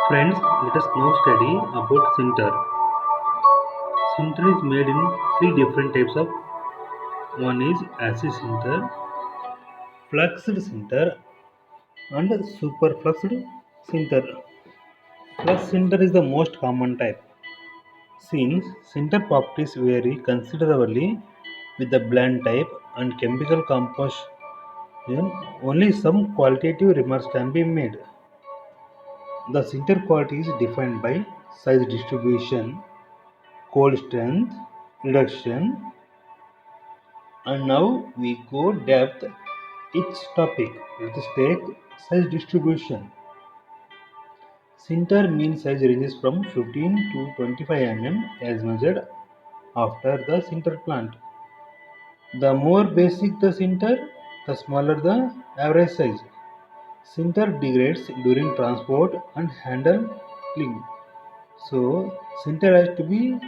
Friends, let us now study about sinter. Sinter is made in three different types of. One is acid sinter, fluxed sinter, and superfluxed sinter. Flux sinter is the most common type. Since sinter properties vary considerably with the blend type and chemical composition, only some qualitative remarks can be made. The sinter quality is defined by size distribution, cold strength, reduction, and now we go depth each topic. Let us take size distribution. Sinter mean size ranges from 15 to 25 as measured after the sinter plant. The more basic the sinter, the smaller the average size. Sinter degrades during transport and handling. So, sinter has to be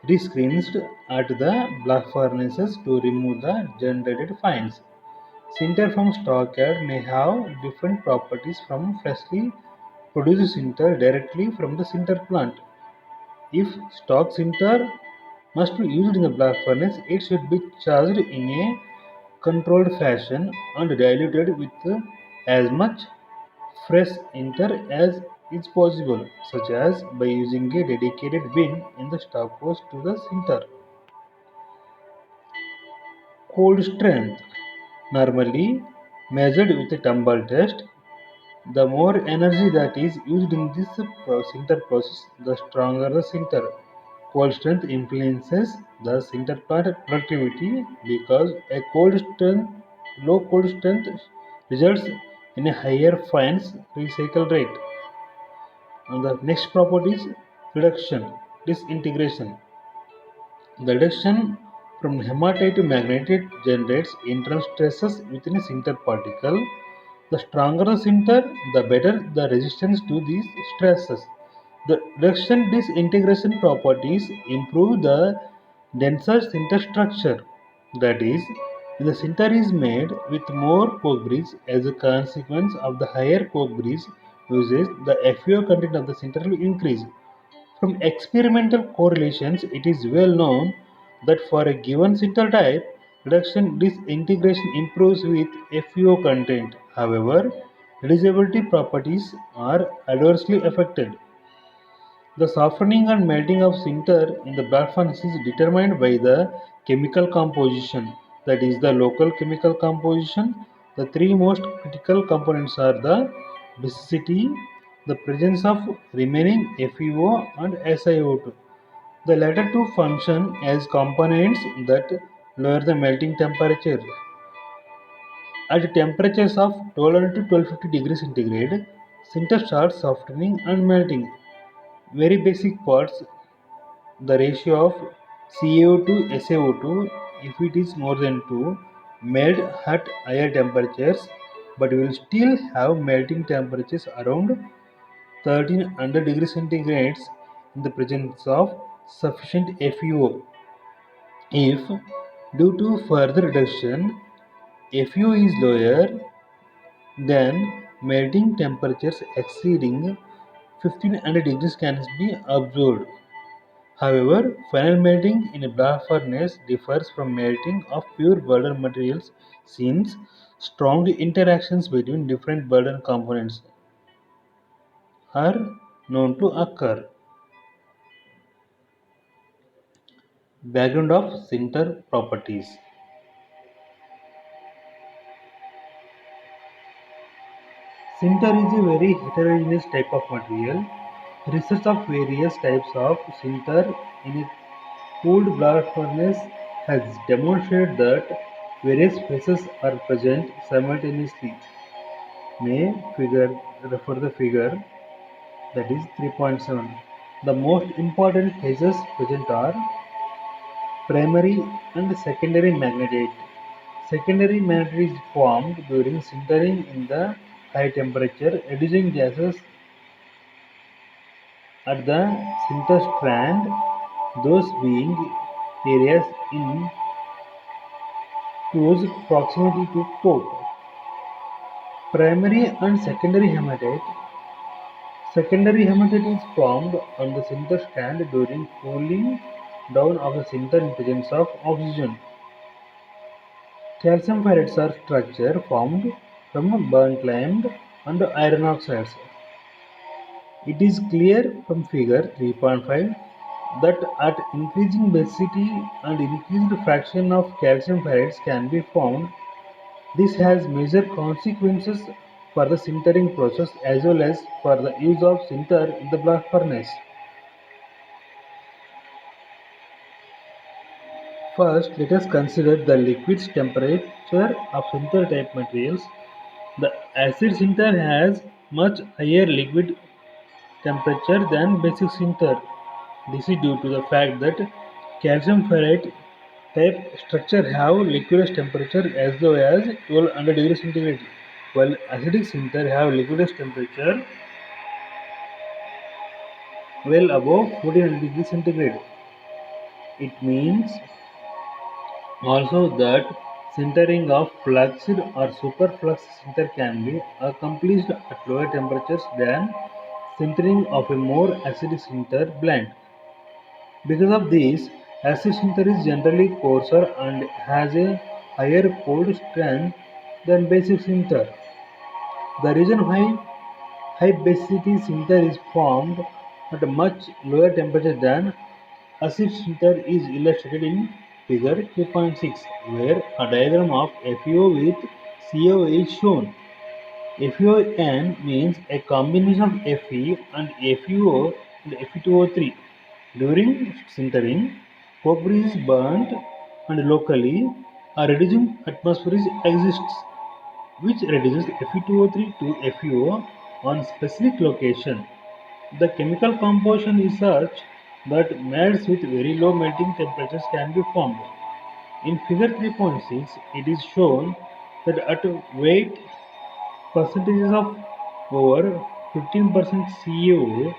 rescreened at the blast furnaces to remove the generated fines. Sinter from stockyard may have different properties from freshly produced sinter directly from the sinter plant. If stock sinter must be used in the blast furnace, it should be charged in a controlled fashion and diluted with as much fresh sinter as is possible, such as by using a dedicated bin in the stockhouse to the sinter. Cold strength, normally measured with a tumble test. The more energy that is used in this sinter process, the stronger the sinter. Cold strength influences the sinter plant productivity because a low cold strength results in a higher fines recycle rate. And the next property is reduction, disintegration. The reduction from hematite to magnetite generates internal stresses within a sinter particle. The stronger the sinter, the better the resistance to these stresses. The reduction disintegration properties improve the denser sinter structure. That is, when the sinter is made with more coke bridge as a consequence of the higher coke bridge usage, the FeO content of the sinter will increase. From experimental correlations, it is well known that for a given sinter type, reduction disintegration improves with FeO content. However, reducibility properties are adversely affected. The softening and melting of sinter in the blast furnace is determined by the chemical composition, that is, the local chemical composition. The three most critical components are the basicity, the presence of remaining FeO and SiO2. The latter two function as components that lower the melting temperature. At temperatures of 1200 to 1250 degrees centigrade, sinter starts softening and melting. Very basic parts, the ratio of CaO to SaO2, if it is more than 2, melt at higher temperatures, but will still have melting temperatures around 1300 degrees centigrade in the presence of sufficient FeO. If, due to further reduction, FeO is lower, then melting temperatures exceeding 1500 degrees can be observed. However, final melting in a blast furnace differs from melting of pure burden materials since strong interactions between different burden components are known to occur. Background of sinter properties. Sinter is a very heterogeneous type of material. Research of various types of sinter in a cooled blast furnace has demonstrated that various phases are present simultaneously. May figure refer the figure, that is 3.7. The most important phases present are primary and secondary magnetite. Secondary magnetite is formed during sintering in the high temperature, reducing gases at the sinter strand, those being areas in close proximity to coke. Primary and secondary hematite. Secondary hematite is formed on the sinter strand during cooling down of the sinter in presence of oxygen. Calcium ferrites are structure formed from burnt lime and iron oxides. It is clear from figure 3.5 that at increasing basicity and increased fraction of calcium ferrites can be formed. This has major consequences for the sintering process as well as for the use of sinter in the blast furnace. First, let us consider the liquid temperature of sinter type materials. The acid sinter has much higher liquid temperature than basic sinter. This is due to the fact that calcium ferrite type structure have liquidous temperature as low as 1200 degrees centigrade, while acidic sinter have liquidous temperature well above 1400 degrees centigrade. It means also that sintering of fluxed or superflux sinter can be accomplished at lower temperatures than sintering of a more acidic sinter blend. Because of this, acid sinter is generally coarser and has a higher cold strength than basic sinter. The reason why high basicity sinter is formed at a much lower temperature than acid sinter is illustrated in figure 3.6, where a diagram of FeO with CO is shown. FeON means a combination of Fe and FeO and Fe2O3. During sintering, coke is burnt and locally a reducing atmosphere exists, which reduces Fe2O3 to FeO on specific location. The chemical composition is such that melts with very low melting temperatures can be formed. In figure 3.6, it is shown that at weight percentages of over 15% CO,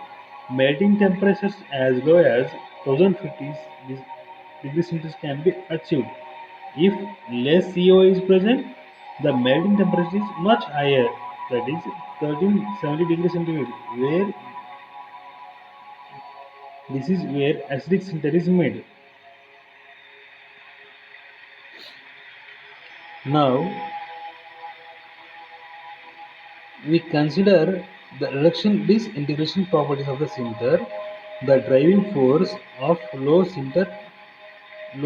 melting temperatures as low as 1050 degrees Celsius can be achieved. If less CO is present, the melting temperature is much higher, that is 1370 degrees centigrade, where this is where acidic sinter is made. Now we consider the reduction disintegration properties of the sinter. The driving force of low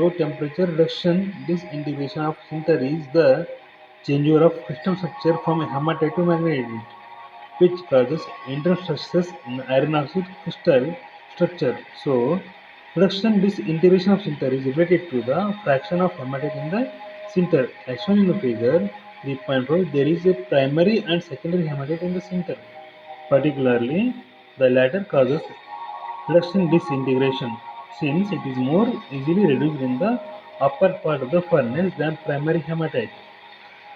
temperature reduction disintegration of sinter is the changeover of crystal structure from a hematite to magnetite, which causes internal stresses in iron oxide crystal structure. So, reduction disintegration of sinter is related to the fraction of hematite in the sinter. As shown in the figure 3.4, there is a primary and secondary hematite in the sinter. Particularly, the latter causes reduction disintegration since it is more easily reduced in the upper part of the furnace than primary hematite.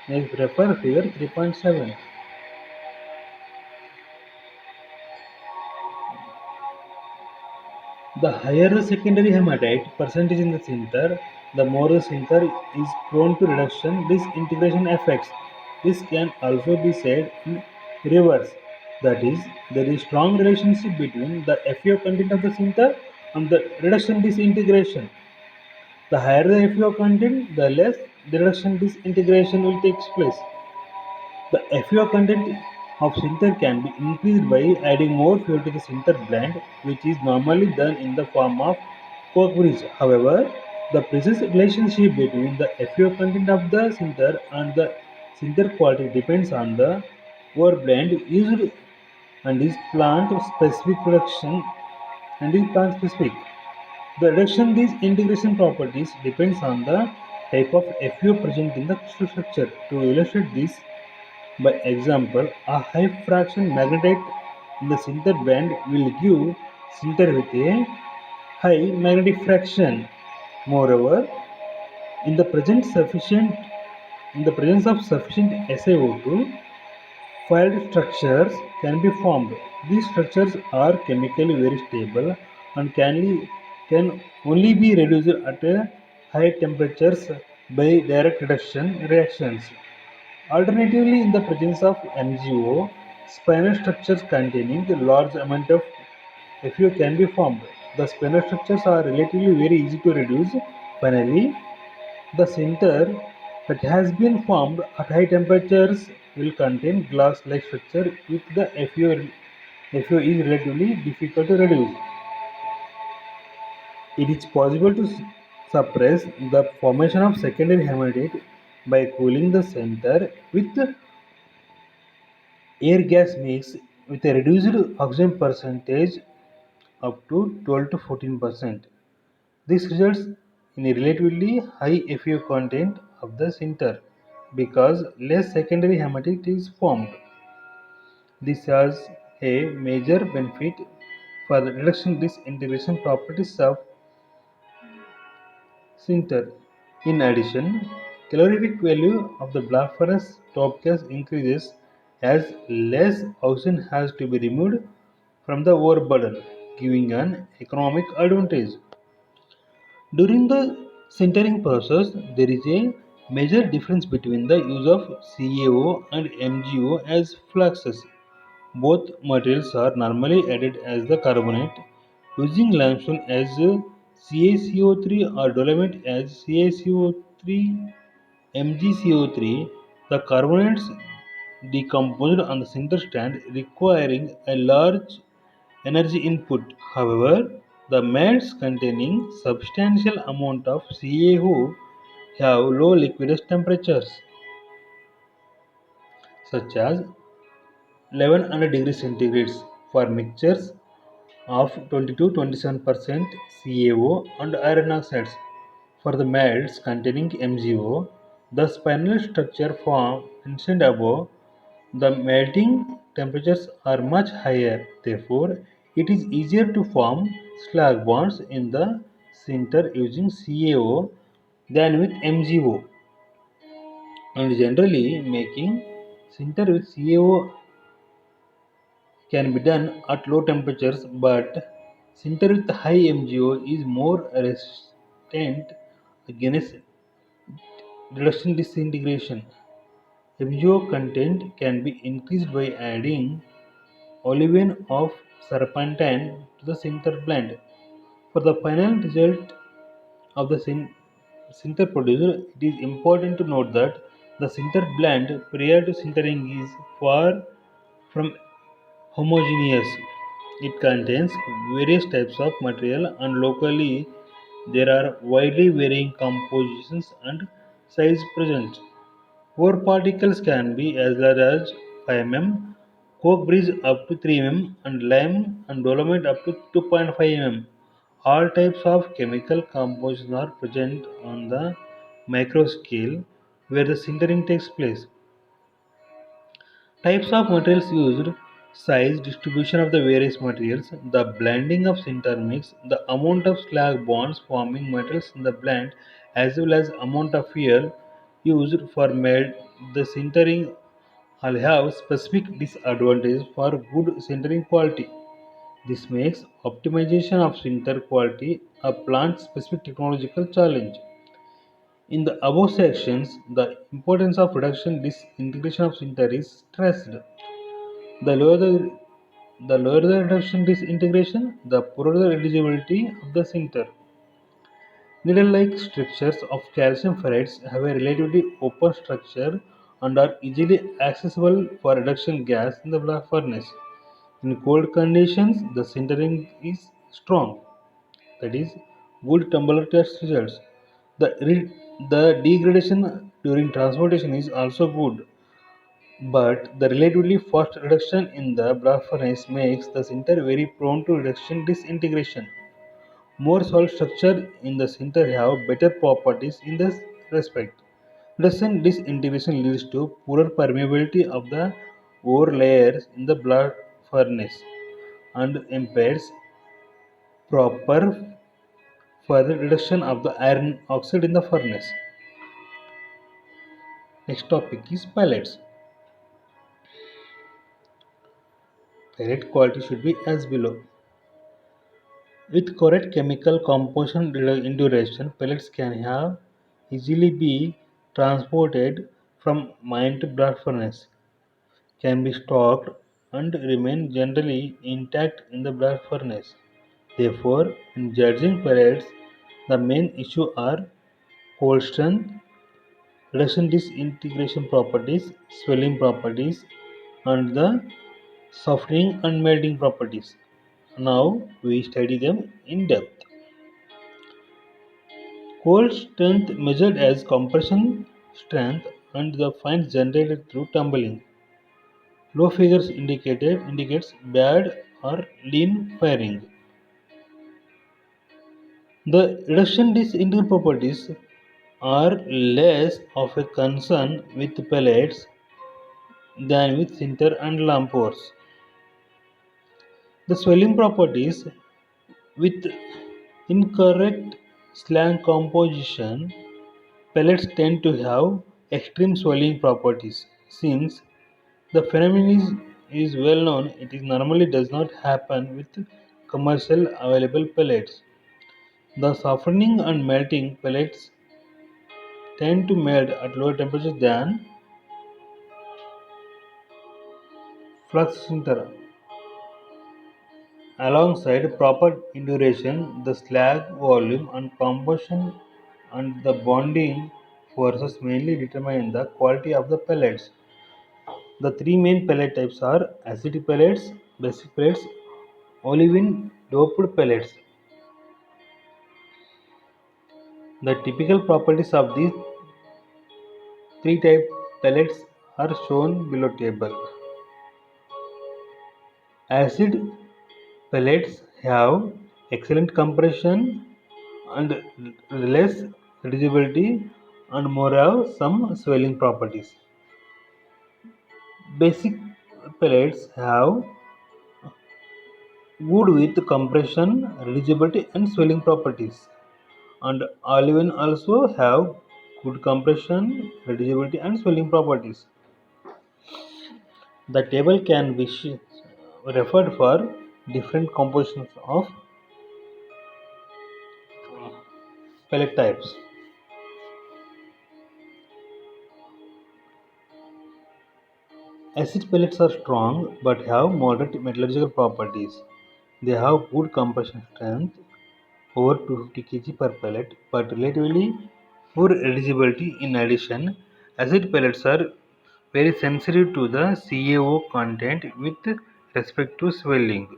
Next, refer figure 3.7. The higher the secondary hematite percentage in the sinter, the more the sinter is prone to reduction disintegration effects. This can also be said in reverse. That is, there is strong relationship between the FeO content of the sinter and the reduction disintegration. The higher the FeO content, the less the reduction disintegration will take place. The FeO content of sinter can be increased by adding more fuel to the sinter blend, which is normally done in the form of coke bridge. However, the precise relationship between the FeO content of the sinter and the sinter quality depends on the ore blend used and is plant specific production and is plant specific. The reduction these integration properties depends on the type of FeO present in the crystal structure. To illustrate this, by example, a high fraction magnetite in the sinter band will give sinter with a high magnetic fraction. Moreover, in the presence of sufficient SiO2, fired structures can be formed. These structures are chemically very stable and can only be reduced at high temperatures by direct reduction reactions. Alternatively, in the presence of MgO, spinel structures containing a large amount of FeO can be formed. The spinel structures are relatively very easy to reduce. Finally, the sinter that has been formed at high temperatures will contain glass-like structure with the FeO is relatively difficult to reduce. It is possible to suppress the formation of secondary hematite by cooling the center with air gas mix with a reduced oxygen percentage up to 12 to 14%. This results in a relatively high FeO content of the sinter because less secondary hematite is formed. This has a major benefit for the reduction disintegration properties of sinter. In addition, calorific value of the blast furnace top gas increases as less oxygen has to be removed from the overburden, giving an economic advantage. During the sintering process, there is a major difference between the use of CaO and MgO as fluxes. Both materials are normally added as the carbonate, using limestone as CaCO3 or dolomite as CaCO3 MgCO3. The carbonates decomposed on the sinter stand, requiring a large energy input. However, the melts containing substantial amount of CaO have low liquidus temperatures, such as 1100 degrees centigrade for mixtures of 20 to 27% CaO and iron oxides. For the melts containing MgO, the spinel structure form mentioned above, the melting temperatures are much higher. Therefore, it is easier to form slag bonds in the sinter using CaO than with MgO. And generally, making sinter with CaO can be done at low temperatures, but sinter with high MgO is more resistant against reduction disintegration. MgO content can be increased by adding olein of serpentine to the sinter blend. For the final result of the sinter producer, it is important to note that the sinter blend prior to sintering is far from homogeneous. It contains various types of material and locally there are widely varying compositions and size present. Ore particles can be as large as 5 mm, coke bridge up to 3 mm, and lime and dolomite up to 2.5 mm. All types of chemical compositions are present on the micro scale where the sintering takes place. Types of materials used, size, distribution of the various materials, the blending of sinter mix, the amount of slag bonds forming metals in the blend, as well as amount of fuel used for melt the sintering all have specific disadvantages for good sintering quality. This makes optimization of sinter quality a plant-specific technological challenge. In the above sections, the importance of reduction disintegration of sinter is stressed. The lower the reduction disintegration, the poorer the eligibility of the sinter. Needle-like structures of calcium ferrites have a relatively open structure and are easily accessible for reduction gas in the blast furnace. In cold conditions, the sintering is strong, that is, good tumbler test results. The degradation during transportation is also good, but the relatively fast reduction in the blast furnace makes the sinter very prone to reduction disintegration. More solid structure in the sinter have better properties in this respect. Reduction disintegration leads to poorer permeability of the ore layers in the blast furnace and impairs proper further reduction of the iron oxide in the furnace. Next topic is pellets. Pellet quality should be as below. With correct chemical composition duration, pellets can have easily be transported from mine to blast furnace. Can be stocked and remain generally intact in the blast furnace. Therefore, in judging pellets, the main issue are cold strength, reduction disintegration properties, swelling properties, and the softening and melting properties. Now we study them in depth. Cold strength measured as compression strength and the fines generated through tumbling. Low figures indicates bad or lean firing. The reduction disintegration properties are less of a concern with pellets than with sinter and lampors. The swelling properties with incorrect slag composition, pellets tend to have extreme swelling properties. Since the phenomenon is well known, it is normally does not happen with commercial available pellets. The softening and melting pellets tend to melt at lower temperatures than flux sinter. Alongside proper induration, the slag volume and composition and the bonding forces mainly determine the quality of the pellets. The three main pellet types are acidic pellets, basic pellets, olivine doped pellets. The typical properties of these three type pellets are shown below table. Acid pellets have excellent compression and less reducibility and more have some swelling properties. Basic pellets have good with compression, reducibility and swelling properties. And olivine also have good compression, reducibility and swelling properties. The table can be referred for different compositions of pellet types. Acid pellets are strong but have moderate metallurgical properties. They have good compression strength, over 250 kg per pellet, but relatively poor reducibility. In addition, acid pellets are very sensitive to the CaO content with respect to swelling.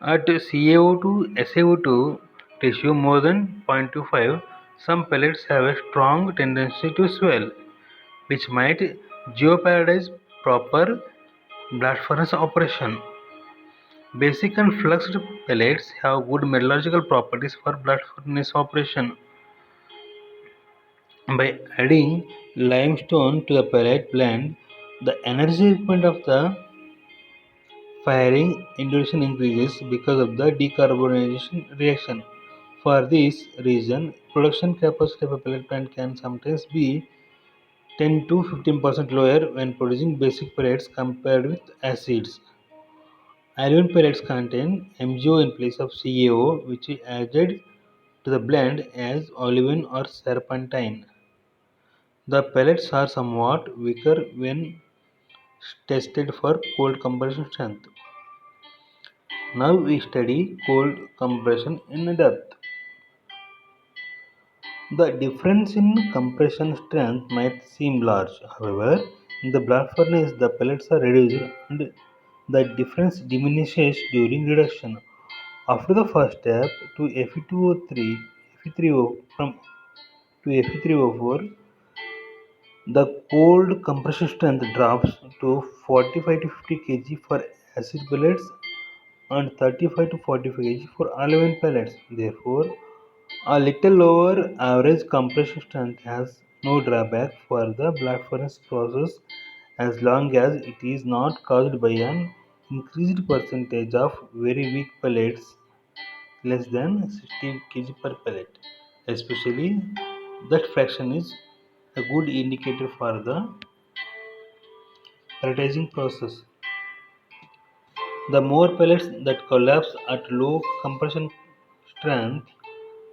At CaO to SaO2 ratio more than 0.25, some pellets have a strong tendency to swell, which might jeopardize proper blast furnace operation. Basic and fluxed pellets have good metallurgical properties for blast furnace operation. By adding limestone to the pellet blend, the energy requirement of the firing induction increases because of the decarbonization reaction. For this reason, production capacity of a pellet plant can sometimes be 10 to 15% lower when producing basic pellets compared with acids. Iron pellets contain MgO in place of CaO, which is added to the blend as olivine or serpentine. The pellets are somewhat weaker when tested for cold compression strength. Now we study cold compression in depth. The difference in compression strength might seem large. However, in the blast furnace, the pellets are reduced and the difference diminishes during reduction. After the first step to Fe2O3, Fe3O from to Fe3O4, the cold compression strength drops to 45 to 50 kg for acid pellets and 35 to 45 kg for olivine pellets. Therefore, a little lower average compression strength has no drawback for the blast furnace process as long as it is not caused by an increased percentage of very weak pellets less than 60 kg per pellet. Especially that fraction is a good indicator for the pelletizing process. The more pellets that collapse at low compression strength,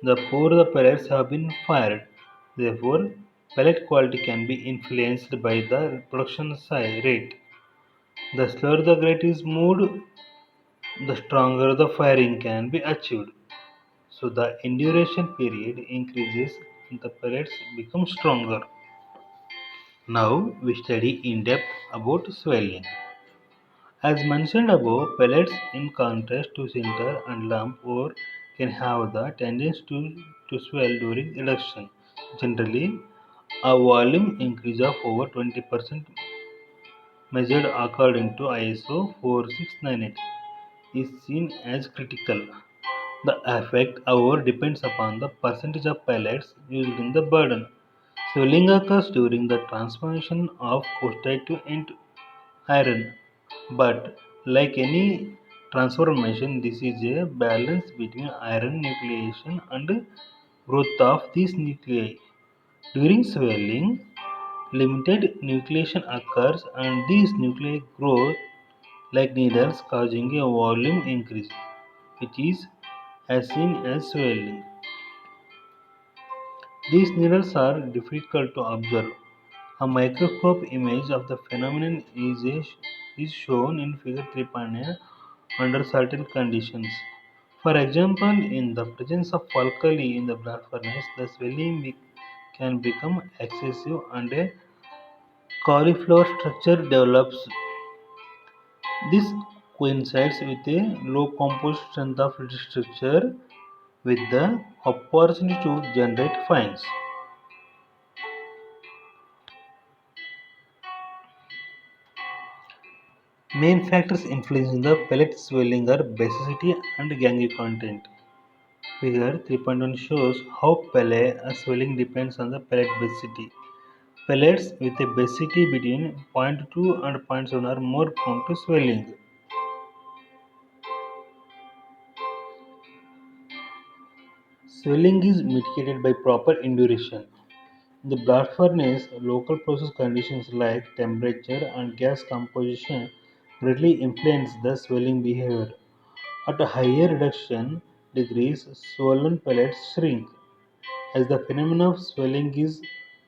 the poorer the pellets have been fired. Therefore, pellet quality can be influenced by the production rate. The slower the grate is moved, the stronger the firing can be achieved. So the induration period increases and the pellets become stronger. Now we study in depth about swelling. As mentioned above, pellets in contrast to sinter and lump ore can have the tendency to swell during reduction. Generally, a volume increase of over 20% measured according to ISO 4698 is seen as critical. The effect, however, depends upon the percentage of pellets used in the burden. Swelling occurs during the transformation of phosphate to into iron, but like any transformation, this is a balance between iron nucleation and growth of these nuclei. During swelling, limited nucleation occurs and these nuclei grow like needles, causing a volume increase, which is as seen as swelling. These needles are difficult to observe. A microscope image of the phenomenon is shown in Figure 3.9 under certain conditions. For example, in the presence of alkali in the blast furnace, the swelling can become excessive and a cauliflower structure develops. This coincides with a low composite strength of the structure with the opportunity to generate fines. Main factors influencing the pellet swelling are basicity and gangue content. Figure 3.1 shows how pellet swelling depends on the pellet basicity. Pellets with a basicity between zero point 0.2 and zero point 0.7 are more prone to swelling. Swelling is mitigated by proper induration. In the blast furnace, local process conditions like temperature and gas composition greatly influence the swelling behavior. At a higher reduction degrees, swollen pellets shrink. As the phenomenon of swelling is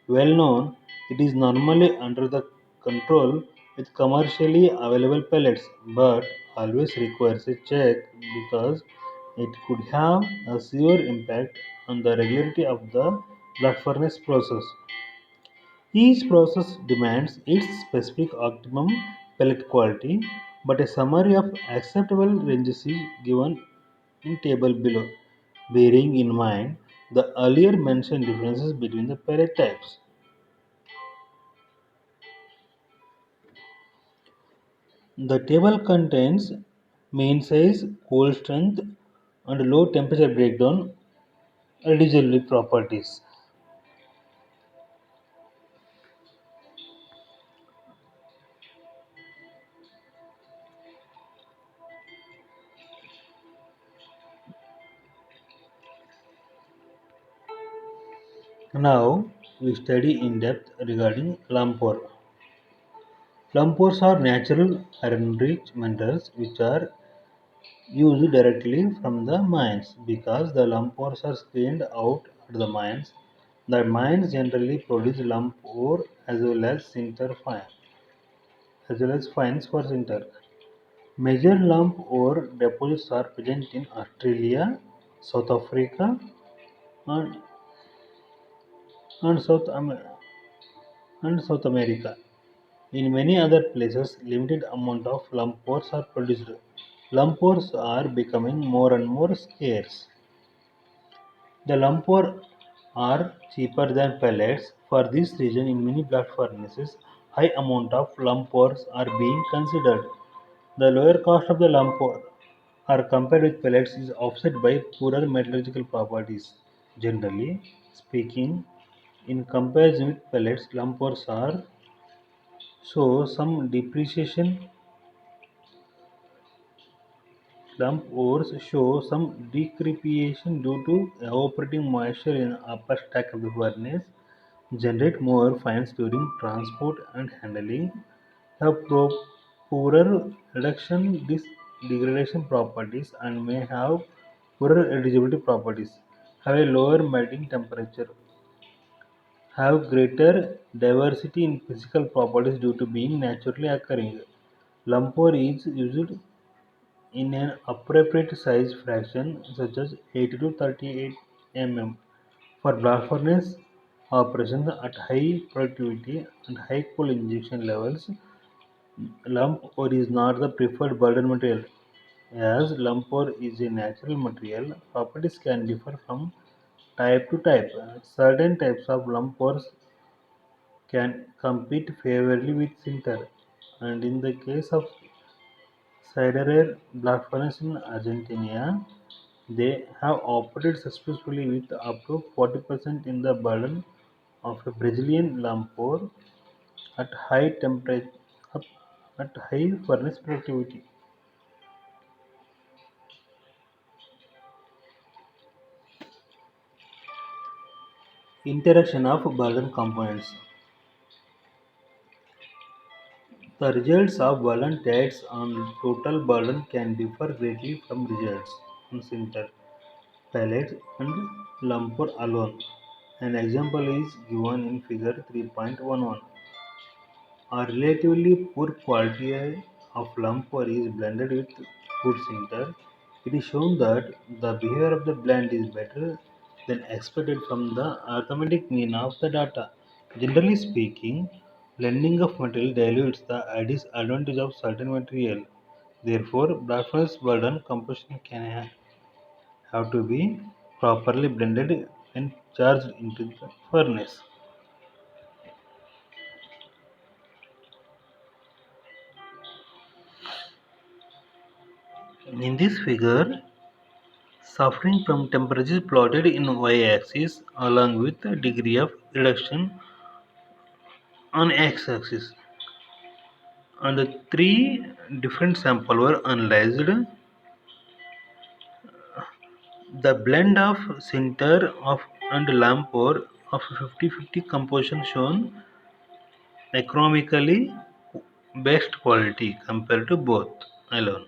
well known, it is normally under the control with commercially available pellets, but always requires a check because it could have a severe impact on the regularity of the blast furnace process. Each process demands its specific optimum pellet quality, but a summary of acceptable ranges is given in table below, bearing in mind the earlier mentioned differences between the pellet types. The table contains main size, cold strength, and low temperature breakdown eligibility properties. Now we study in depth regarding Lampor. Lampors are natural iron-rich minerals which are used directly from the mines. Because the lumpors are screened out at the mines, the mines generally produce lump ore as well as fines for sinter. Major lump ore deposits are present in Australia, South Africa, and, and, South, Am- and South America. In many other places, limited amount of lump ores are produced. Lump ores are becoming more and more scarce. The lumpur are cheaper than pellets. For this reason, in many blast furnaces, high amount of lumpurs are being considered. The lower cost of the lumpur are compared with pellets is offset by poorer metallurgical properties. Generally speaking, in comparison with pellets, lumpurs are so some depreciation. Lump ores show some decrepiation due to evaporating moisture in the upper stack of the furnace, generate more fines during transport and handling, have poorer reduction degradation properties and may have poorer eligibility properties, have a lower melting temperature, have greater diversity in physical properties due to being naturally occurring. Lumpur is used in an appropriate size fraction such as 80 to 38 mm for blast furnace operations at high productivity and high coal injection levels. Lump ore is not the preferred burden material. As lump ore is a natural material, properties can differ from type to type. Certain types of lump ores can compete favorably with sinter, and in the case of Sidereal blast furnace in Argentina, they have operated successfully with up to 40% in the burden of a Brazilian Lampor at high temperature at high furnace productivity. Interaction of burden components. The results of burden tests on total burden can differ greatly from results on sinter, pellets, and lumpur alone. An example is given in figure 3.11. A relatively poor quality of lumper is blended with food sinter. It is shown that the behavior of the blend is better than expected from the arithmetic mean of the data. Generally speaking, blending of material dilutes the disadvantage of certain material. Therefore, blast furnace burden composition can have to be properly blended and charged into the furnace. In this figure, suffering from temperature plotted in y-axis along with the degree of reduction on x-axis. And the three different samples were analyzed. The blend of sinter of and lampor of 50-50 composition shown economically best quality compared to both alone.